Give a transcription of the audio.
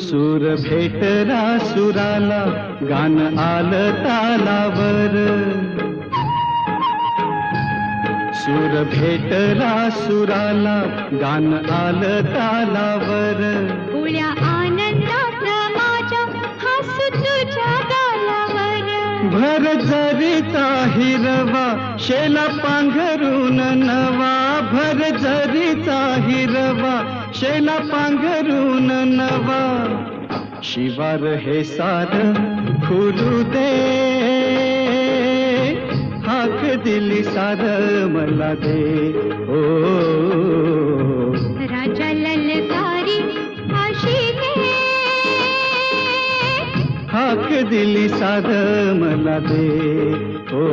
सूर भेटला सुराला, गान आलं तालावर. सूर भेटला सुराला, गान आलं तालावर. उड्या आनंदात माझ्या हसू तुझ्या गालावर. भर जरीचा हिरवा, शेला पांघरून नवा. भर जरीचा हिरवा, शेला पांघरून नवा. शिवार हे सार खुलू दे, हाक दिली सार मला दे. ओ राजा ललकारी अशी दे, हाक दिली सार मला दे. ओ